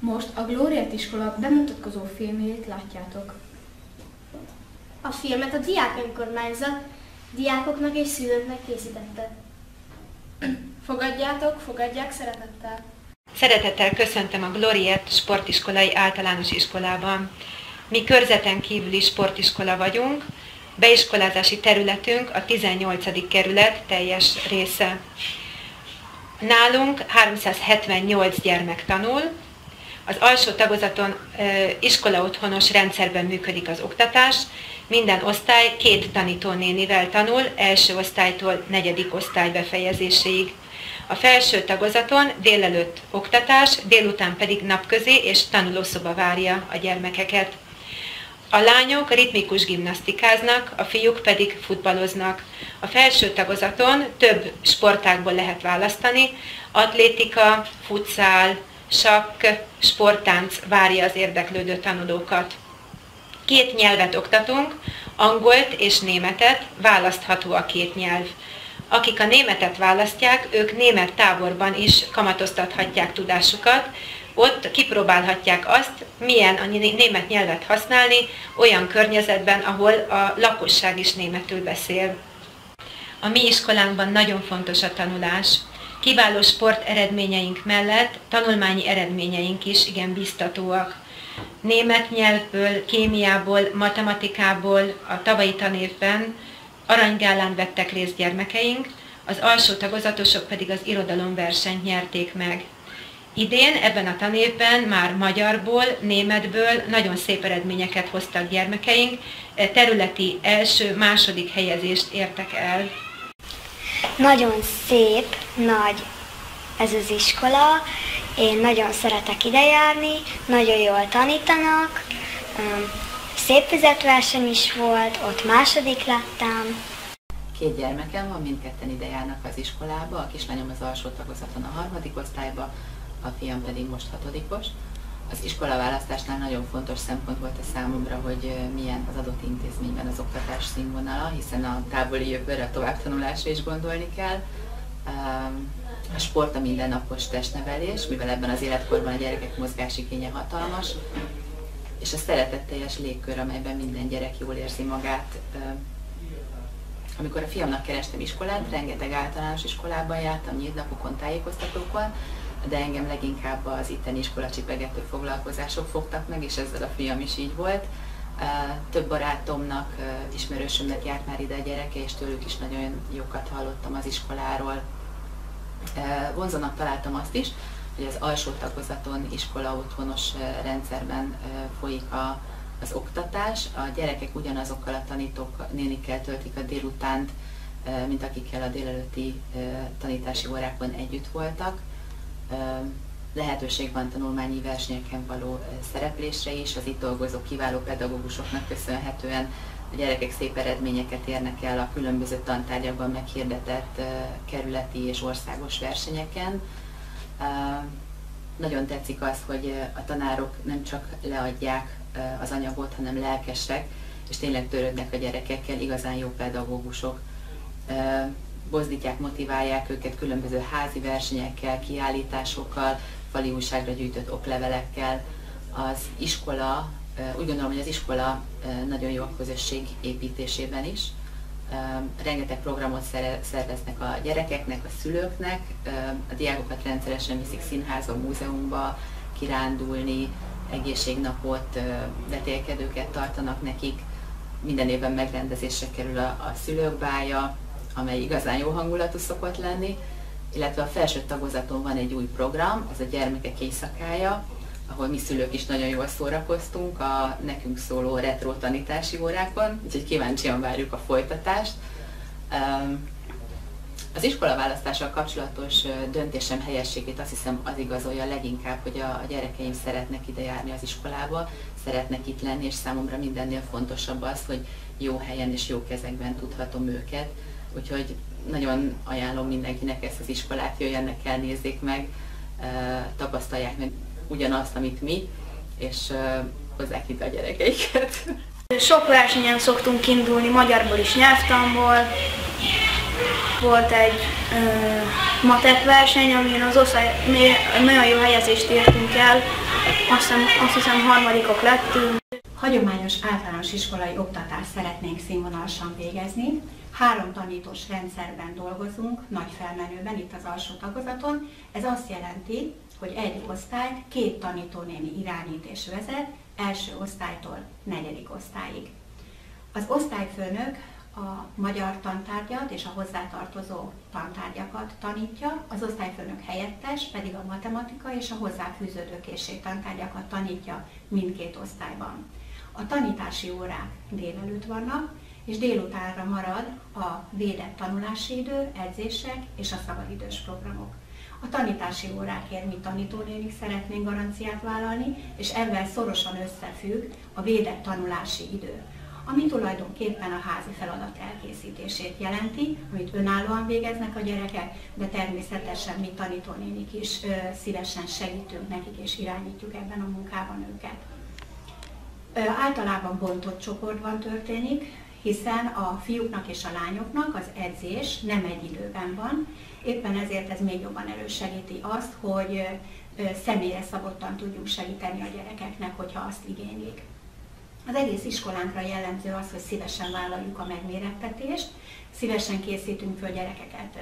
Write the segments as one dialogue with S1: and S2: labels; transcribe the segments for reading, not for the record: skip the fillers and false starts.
S1: Most a Glóriát iskola bemutatkozó filmjét látjátok.
S2: A filmet a diák önkormányzat diákoknak és szülőknek készítette.
S1: Fogadják szeretettel.
S3: Szeretettel köszöntöm a Gloriett sportiskolai általános iskolában. Mi körzeten kívüli sportiskola vagyunk, beiskolázási területünk a 18. kerület teljes része. Nálunk 378 gyermek tanul, az alsó tagozaton iskolaotthonos rendszerben működik az oktatás, minden osztály 2 tanítónénivel tanul, első osztálytól 4. osztály befejezéséig. A felső tagozaton délelőtt oktatás, délután pedig napközi és tanulószoba várja a gyermekeket. A lányok ritmikus gimnasztikáznak, a fiúk pedig futballoznak. A felső tagozaton több sportágból lehet választani, atlétika, futszál, sakk, sporttánc várja az érdeklődő tanulókat. 2 nyelvet oktatunk, angolt és németet, választható a 2 nyelv. Akik a németet választják, ők német táborban is kamatoztathatják tudásukat, ott kipróbálhatják azt, milyen a német nyelvet használni olyan környezetben, ahol a lakosság is németül beszél. A mi iskolánkban nagyon fontos a tanulás. Kiváló sport eredményeink mellett tanulmányi eredményeink is igen biztatóak. Német nyelvből, kémiából, matematikából a tavalyi tanévben aranygálán vettek részt gyermekeink, az alsó tagozatosok pedig az irodalomversenyt nyerték meg. Idén ebben a tanévben már magyarból, németből nagyon szép eredményeket hoztak gyermekeink, területi első, második helyezést értek el.
S4: Nagyon szép, nagy ez az iskola, én nagyon szeretek ide járni, nagyon jól tanítanak, szép füzetverseny is volt, ott második lettem.
S5: 2 gyermekem van, mindketten ide járnak az iskolába, a kislányom az alsó tagozaton a 3. osztályba, a fiam pedig most 6-os. Az iskolaválasztásnál nagyon fontos szempont volt a számomra, hogy milyen az adott intézményben az oktatás színvonala, hiszen a távoli jövőre, a továbbtanulásra is gondolni kell. A sport a mindennapos testnevelés, mivel ebben az életkorban a gyerekek mozgásigénye hatalmas, és a szeretetteljes légkör, amelyben minden gyerek jól érzi magát. Amikor a fiamnak kerestem iskolát, rengeteg általános iskolában jártam, nyílt napokon, tájékoztatókon, de engem leginkább az itteni iskolacsipegető foglalkozások fogtak meg, és ezzel a fiam is így volt. Több barátomnak, ismerősömnek járt már ide a gyereke, és tőlük is nagyon jókat hallottam az iskoláról. Vonzónak találtam azt is, hogy az alsó tagozaton iskolaotthonos rendszerben folyik az oktatás. A gyerekek ugyanazokkal a tanítók, nénikkel töltik a délutánt, mint akikkel a délelőtti tanítási órákon együtt voltak. Lehetőség van tanulmányi versenyeken való szereplésre is, az itt dolgozó kiváló pedagógusoknak köszönhetően a gyerekek szép eredményeket érnek el a különböző tantárgyakban meghirdetett kerületi és országos versenyeken. Nagyon tetszik az, hogy a tanárok nem csak leadják az anyagot, hanem lelkesek, és tényleg törődnek a gyerekekkel, igazán jó pedagógusok. Bozdítják, motiválják őket különböző házi versenyekkel, kiállításokkal, fali újságra gyűjtött oklevelekkel. Az iskola, úgy gondolom, hogy az iskola nagyon jó a közösség építésében is. Rengeteg programot szerveznek a gyerekeknek, a szülőknek, a diákokat rendszeresen viszik színházba, múzeumba, kirándulni, egészségnapot, vetélkedőket tartanak nekik. Minden évben megrendezésre kerül a szülőkbája, amely igazán jó hangulatú szokott lenni, illetve a felső tagozaton van egy új program, ez a gyermekek éjszakája, ahol mi szülők is nagyon jól szórakoztunk a nekünk szóló retro tanítási órákon, úgyhogy kíváncsian várjuk a folytatást. Az iskolaválasztással kapcsolatos döntésem helyességét azt hiszem az igazolja leginkább, hogy a gyerekeim szeretnek ide járni az iskolába, szeretnek itt lenni, és számomra mindennél fontosabb az, hogy jó helyen és jó kezekben tudhatom őket. Úgyhogy nagyon ajánlom mindenkinek ezt az iskolát, jöjjenek el, nézzék meg, tapasztalják meg ugyanazt, amit mi, és hozzák ide a gyerekeiket.
S2: Sok versenyen szoktunk indulni, magyarból is, nyelvtanból. Volt egy
S1: matek verseny, amin az osztály nagyon jó helyezést értünk el, azt hiszem harmadikok lettünk.
S6: Hagyományos általános iskolai oktatást szeretnénk színvonalasan végezni. 3 tanítós rendszerben dolgozunk, nagy felmenőben, itt az alsó tagozaton. Ez azt jelenti, hogy egy osztályt 2 tanítónéni irányít és vezet, első osztálytól 4. osztályig. Az osztályfőnök a magyar tantárgyat és a hozzátartozó tantárgyakat tanítja, az osztályfőnök helyettes pedig a matematika és a hozzáfűződő készségtantárgyakat tanítja mindkét osztályban. A tanítási órák délelőtt vannak, és délutánra marad a védett tanulási idő, edzések és a szabadidős programok. A tanítási órákért mi tanítónénik szeretnénk garanciát vállalni, és ebben szorosan összefügg a védett tanulási idő, ami tulajdonképpen a házi feladat elkészítését jelenti, amit önállóan végeznek a gyerekek, de természetesen mi tanítónénik is szívesen segítünk nekik és irányítjuk ebben a munkában őket. Általában bontott csoportban történik, hiszen a fiúknak és a lányoknak az edzés nem egy időben van, éppen ezért ez még jobban elősegíti azt, hogy személyre szabottan tudjunk segíteni a gyerekeknek, hogyha azt igénylik. Az egész iskolánkra jellemző az, hogy szívesen vállaljuk a megmérettetést, szívesen készítünk föl gyerekeket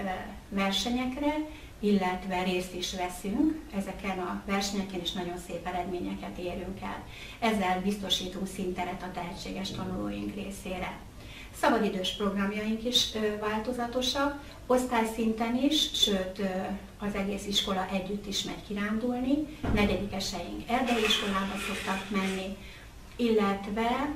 S6: versenyekre, illetve részt is veszünk ezeken a versenyeken, és nagyon szép eredményeket érünk el. Ezzel biztosítunk színteret a tehetséges tanulóink részére. Szabadidős programjaink is változatosak, osztályszinten is, sőt az egész iskola együtt is megy kirándulni, 4-eseink erdei iskolába szoktak menni, illetve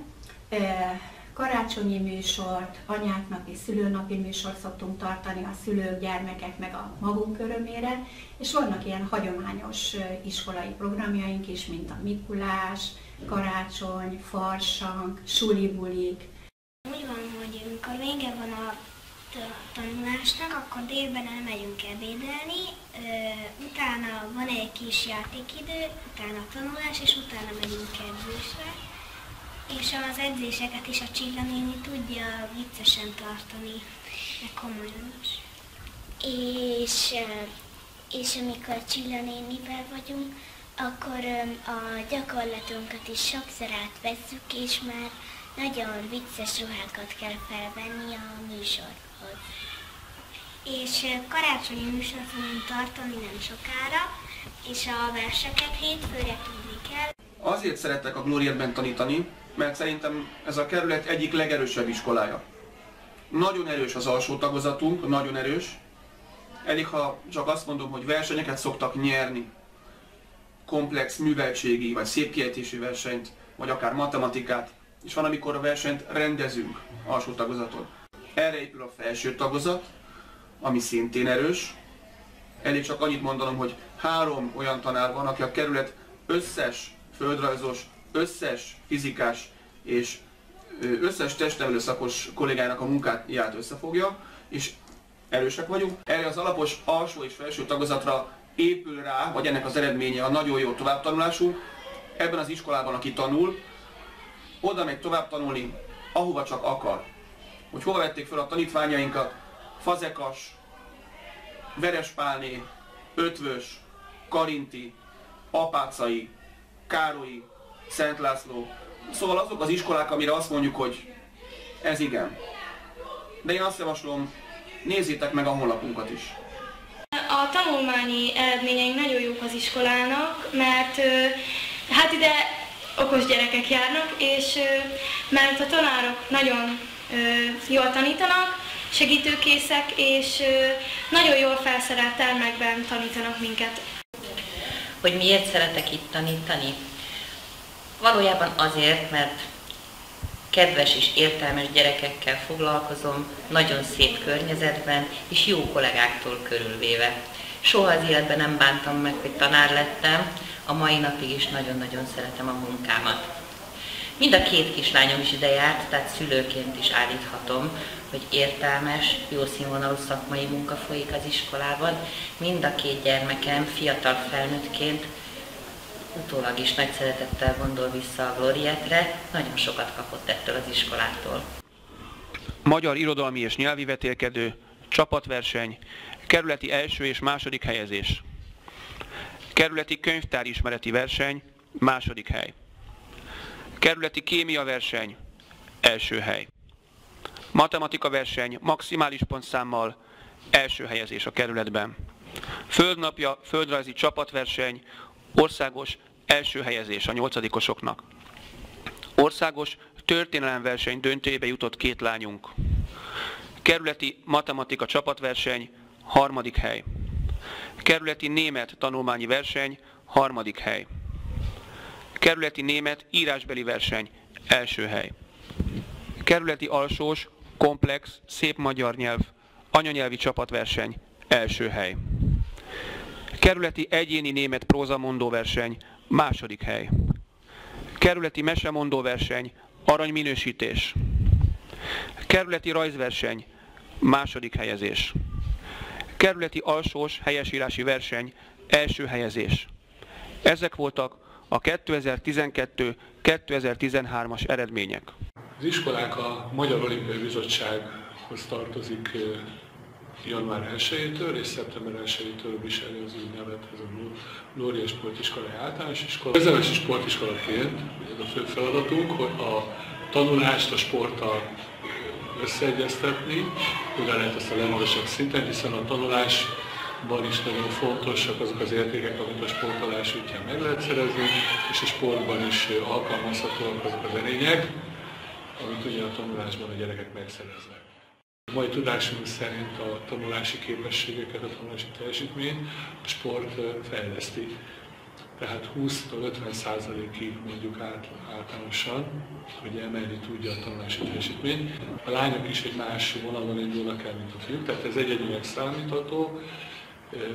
S6: karácsonyi műsort, anyáknapi, szülőnapi műsort szoktunk tartani a szülők, gyermekek meg a magunk örömére, és vannak ilyen hagyományos iskolai programjaink is, mint a Mikulás, karácsony, farsang, sulibulik.
S4: Úgy van, hogy amikor vége van a tanulásnak, akkor délben elmegyünk ebédelni, utána van egy kis játékidő, utána tanulás, és utána megyünk edzésre. És az edzéseket is a Csilla néni tudja viccesen tartani, meg komolyan is. És amikor Csilla nénivel vagyunk, akkor a gyakorlatunkat is sokszor átvesszük, és már nagyon vicces ruhákat kell felvenni a műsorhoz. És karácsonyi műsort fogunk tartani nem sokára, és a verseket hétfőre tudni kell.
S7: Azért szeretek a Glorietben tanítani, mert szerintem ez a kerület egyik legerősebb iskolája. Nagyon erős az alsó tagozatunk, nagyon erős. Elég, ha csak azt mondom, hogy versenyeket szoktak nyerni. Komplex műveltségi, vagy szép kiejtésű versenyt, vagy akár matematikát. És van, amikor a versenyt rendezünk alsó tagozaton. Erre épül a felső tagozat, ami szintén erős. Elég csak annyit mondanom, hogy 3 olyan tanár van, aki a kerület összes földrajzos, összes fizikás és összes testnevelő szakos kollégának a munkáját összefogja, és erősek vagyunk. Erre az alapos alsó és felső tagozatra épül rá, vagy ennek az eredménye a nagyon jó továbbtanulásunk. Ebben az iskolában, aki tanul, oda megy tovább tanulni, ahova csak akar. Hogy hova vették fel a tanítványainkat, Fazekas, Verespálné, Ötvös, Karinti, Apácai, Károlyi, Szent László. Szóval azok az iskolák, amire azt mondjuk, hogy ez igen. De én azt javaslom, nézzétek meg a honlapunkat is.
S1: A tanulmányi eredményeink nagyon jók az iskolának, mert hát ide okos gyerekek járnak, és mert a tanárok nagyon jól tanítanak, segítőkészek, és nagyon jól felszerelt termekben tanítanak minket.
S8: Hogy miért szeretek itt tanítani? Valójában azért, mert kedves és értelmes gyerekekkel foglalkozom, nagyon szép környezetben és jó kollégáktól körülvéve. Soha az életben nem bántam meg, hogy tanár lettem, a mai napig is nagyon-nagyon szeretem a munkámat. Mind a 2 kislányom is ide járt, tehát szülőként is állíthatom, hogy értelmes, jó színvonalú szakmai munka folyik az iskolában. Mind a 2 gyermekem fiatal felnőttként utólag is nagy szeretettel gondol vissza a Glorietre, nagyon sokat kapott ettől az iskolától.
S7: Magyar irodalmi és nyelvi vetélkedő, csapatverseny, kerületi első és második helyezés. Kerületi könyvtárismereti verseny, második hely. Kerületi kémia verseny, első hely. Matematika verseny maximális pontszámmal, első helyezés a kerületben. Földnapja, földrajzi csapatverseny, országos első helyezés a 8-osoknak. Országos történelemverseny döntőjébe jutott 2 lányunk. Kerületi matematika csapatverseny, 3. hely. Kerületi német tanulmányi verseny, 3. hely. Kerületi német írásbeli verseny, első hely. Kerületi alsós, komplex, szép magyar nyelv, anyanyelvi csapatverseny, első hely. Kerületi egyéni német prózamondó verseny, második hely. Kerületi mesemondó verseny, aranyminősítés. Kerületi rajzverseny, második helyezés. Kerületi alsós helyesírási verseny, első helyezés. Ezek voltak a 2012-2013-as eredmények.
S9: Az iskolák a Magyar Olimpiai Bizottsághoz tartozik január 1-től és szeptember 1-től viseli az úgynevezett Glória Sportiskolai Általános Iskola. Köznemesi sportiskolaként ez a fő feladatunk, hogy a tanulást a sporttal összeegyeztetni, hogyan lehet ezt a legmagasabb szinten, hiszen a tanulásban is nagyon fontosak azok az értékek, amit a sportolás útján meg lehet szerezni, és a sportban is alkalmazhatóak azok az erények, amit ugye a tanulásban a gyerekek megszereznek. A mai tudásunk szerint a tanulási képességeket, a tanulási teljesítményt a sport fejleszti. Tehát 20-50%-ig mondjuk általánosan, hogy emelni tudja a tanulási teljesítményt. A lányok is egy más vonalon indulnak el, mint a fiúk, tehát ez egyedileg számítható.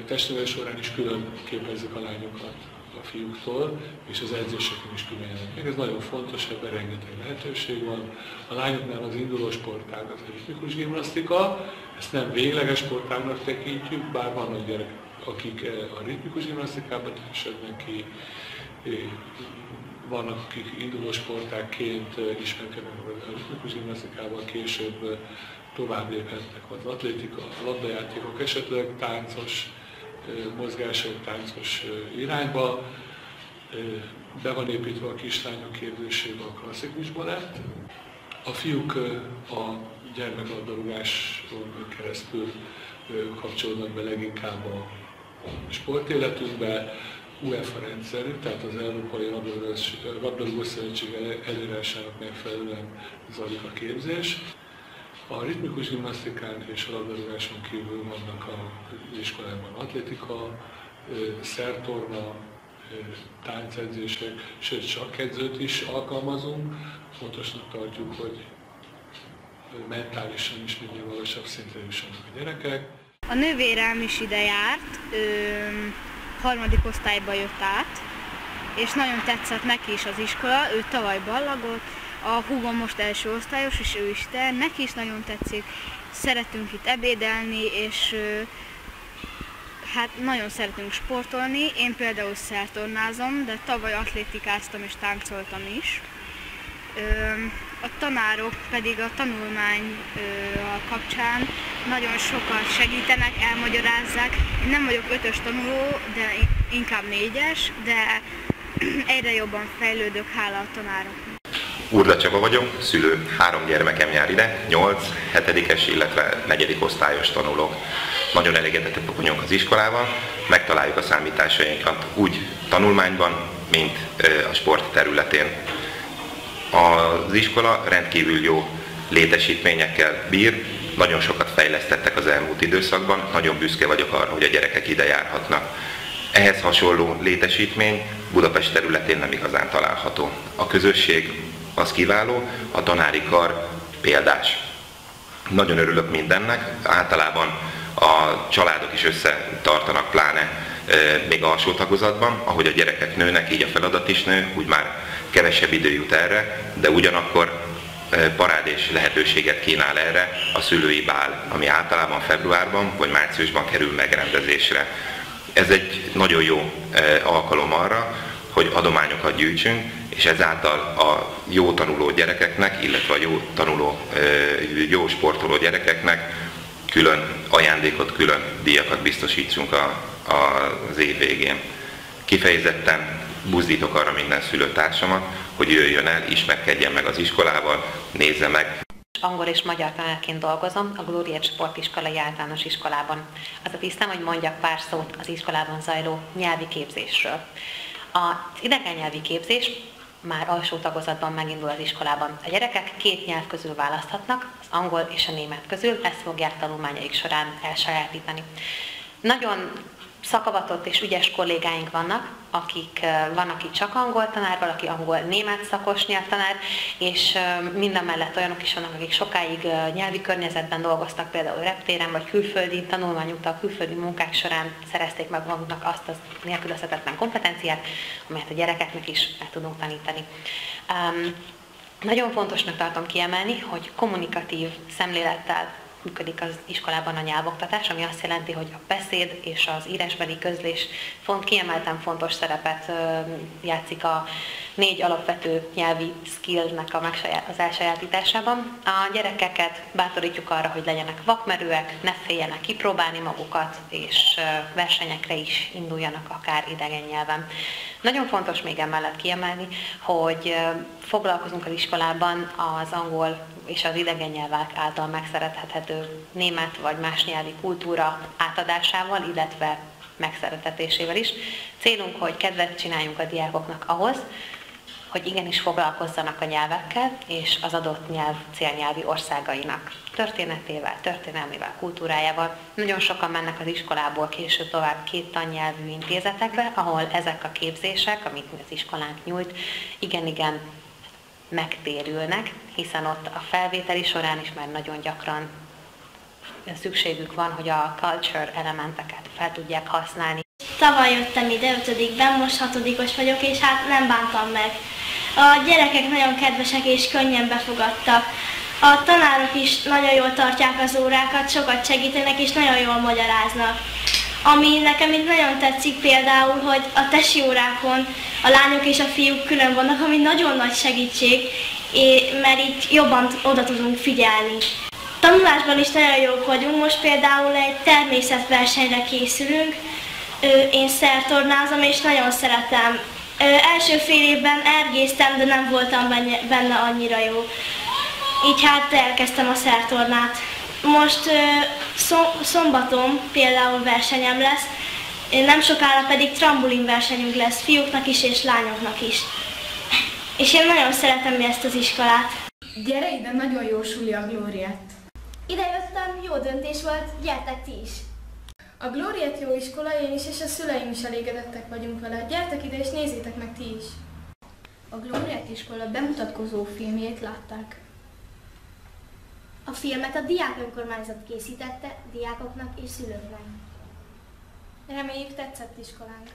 S9: Testnevelés során is külön képezzük a lányokat a fiúktól, és az edzéseken is külön jelennek meg. Ez nagyon fontos, ebben rengeteg lehetőség van. A lányoknál az induló sportág az a ritmikus gimnasztika, ezt nem végleges sportágnak tekintjük, bár vannak gyerekek, akik a ritmikus gimnasztikában esednek ki, vannak, akik induló sportágként ismerkednek a ritmikus gimnasztikával, később tovább léphetnek az atlétika, a labdajátékok, esetleg táncos mozgások, táncos irányba. Be van építve a kislányok képzésébe a klasszikus balett. A fiúk a gyermeklabdarúgáson keresztül kapcsolódnak be leginkább a sportéletünkbe, UEFA rendszerű, tehát az Európai Labdarúgó Szövetség előírásának megfelelően zajlik a képzés. A ritmikus gimnasztikán és a labdarúgáson kívül vannak az iskolában atlétika, szertorna, táncedzések, sőt sakkedzőt is alkalmazunk. Fontosnak tartjuk, hogy mentálisan is minél magasabb szintre jussanak a gyerekek.
S10: A nővérem is ide járt, 3. osztályba jött át, és nagyon tetszett neki is az iskola, ő tavaly ballagott, a húgom most első osztályos, és ő is ide, neki is nagyon tetszik, szeretünk itt ebédelni, és hát nagyon szeretünk sportolni. Én például szertornázom, de tavaly atlétikáztam és táncoltam is. A tanárok pedig a tanulmány kapcsán nagyon sokat segítenek, elmagyarázzák. Én nem vagyok 5-ös tanuló, de inkább 4-es, de egyre jobban fejlődök, hála a tanároknak.
S11: Urda Csaba vagyok, szülő, 3 gyermekem jár ide, 8, 7-es, illetve 4. osztályos tanulók. Nagyon elégedettek vagyunk az iskolával, megtaláljuk a számításainkat úgy tanulmányban, mint a sport területén. Az iskola rendkívül jó létesítményekkel bír, nagyon sokat fejlesztettek az elmúlt időszakban, nagyon büszke vagyok arra, hogy a gyerekek ide járhatnak. Ehhez hasonló létesítmény Budapest területén nem igazán található. A közösség az kiváló, a tanári kar példás. Nagyon örülök mindennek, általában a családok is összetartanak, pláne még alsó tagozatban, ahogy a gyerekek nőnek, így a feladat is nő, úgy már kevesebb idő jut erre, de ugyanakkor parádés lehetőséget kínál erre a szülői bál, ami általában februárban vagy márciusban kerül megrendezésre. Ez egy nagyon jó alkalom arra, hogy adományokat gyűjtsünk, és ezáltal a jó tanuló gyerekeknek, illetve a jó sportoló gyerekeknek külön ajándékot, külön díjakat biztosítsunk az év végén. Kifejezetten buzdítok arra minden szülőtársamat, hogy jöjjön el, ismerkedjen meg az iskolával, nézze meg.
S3: Angol és magyar tanárként dolgozom a Glóriát Sportiskolai Általános Iskolában. Az a tisztem, hogy mondjak pár szót az iskolában zajló nyelvi képzésről. Az idegen nyelvi képzés már alsó tagozatban megindul az iskolában. A gyerekek 2 nyelv közül választhatnak, az angol és a német közül, ezt fogják tanulmányaik során elsajátítani. Nagyon szakavatott és ügyes kollégáink vannak, van, aki csak angol tanár, valaki angol-német szakos nyelvtanár, és mindemellett olyanok is vannak, akik sokáig nyelvi környezetben dolgoztak, például reptéren, vagy külföldi tanulmányúttal, külföldi munkák során szerezték meg maguknak azt az nélkülözhetetlen kompetenciát, amelyet a gyerekeknek is meg tudunk tanítani. Nagyon fontosnak tartom kiemelni, hogy kommunikatív szemlélettel működik az iskolában a nyelvoktatás, ami azt jelenti, hogy a beszéd és az írásbeli közlés kiemelten fontos szerepet játszik a 4 alapvető nyelvi skillnek az elsajátításában. A gyerekeket bátorítjuk arra, hogy legyenek vakmerőek, ne féljenek kipróbálni magukat, és versenyekre is induljanak akár idegen nyelven. Nagyon fontos még emellett kiemelni, hogy foglalkozunk az iskolában az angol és az idegen nyelvek által megszerethető német vagy más nyelvi kultúra átadásával, illetve megszeretetésével is. Célunk, hogy kedvet csináljunk a diákoknak ahhoz, hogy igenis foglalkozzanak a nyelvekkel és az adott nyelv célnyelvi országainak történetével, történelmével, kultúrájával. Nagyon sokan mennek az iskolából később tovább 2 tannyelvű intézetekbe, ahol ezek a képzések, amit az iskolánk nyújt, igen megtérülnek, hiszen ott a felvételi során is már nagyon gyakran szükségük van, hogy a culture elementeket fel tudják használni.
S2: Tavaly jöttem ide 5-ben, most 6-os vagyok, és hát nem bántam meg. A gyerekek nagyon kedvesek és könnyen befogadtak. A tanárok is nagyon jól tartják az órákat, sokat segítenek és nagyon jól magyaráznak. Ami nekem itt nagyon tetszik például, hogy a tesi órákon a lányok és a fiúk külön vannak, ami nagyon nagy segítség, mert itt jobban oda tudunk figyelni. Tanulásban is nagyon jók vagyunk, most például egy természetversenyre készülünk, én szertornázom és nagyon szeretem. Első fél évben ergésztem, de nem voltam benne annyira jó. Így hát elkezdtem a szertornát. Most szombaton például versenyem lesz, nem sokára pedig trambulin versenyünk lesz fiúknak is és lányoknak is. És én nagyon szeretem ezt az iskolát.
S10: Gyere ide, nagyon jó suli a Glóriát.
S2: Ide jöttem, jó döntés volt, gyertek ti is.
S10: A Glóriát jó iskola, én is és a szüleim is elégedettek vagyunk vele. Gyertek ide és nézzétek meg ti is. A Glóriát iskola bemutatkozó filmjét látták.
S2: A filmet a diák önkormányzat készítette diákoknak és szülőknek.
S10: Reméljük tetszett iskolánk.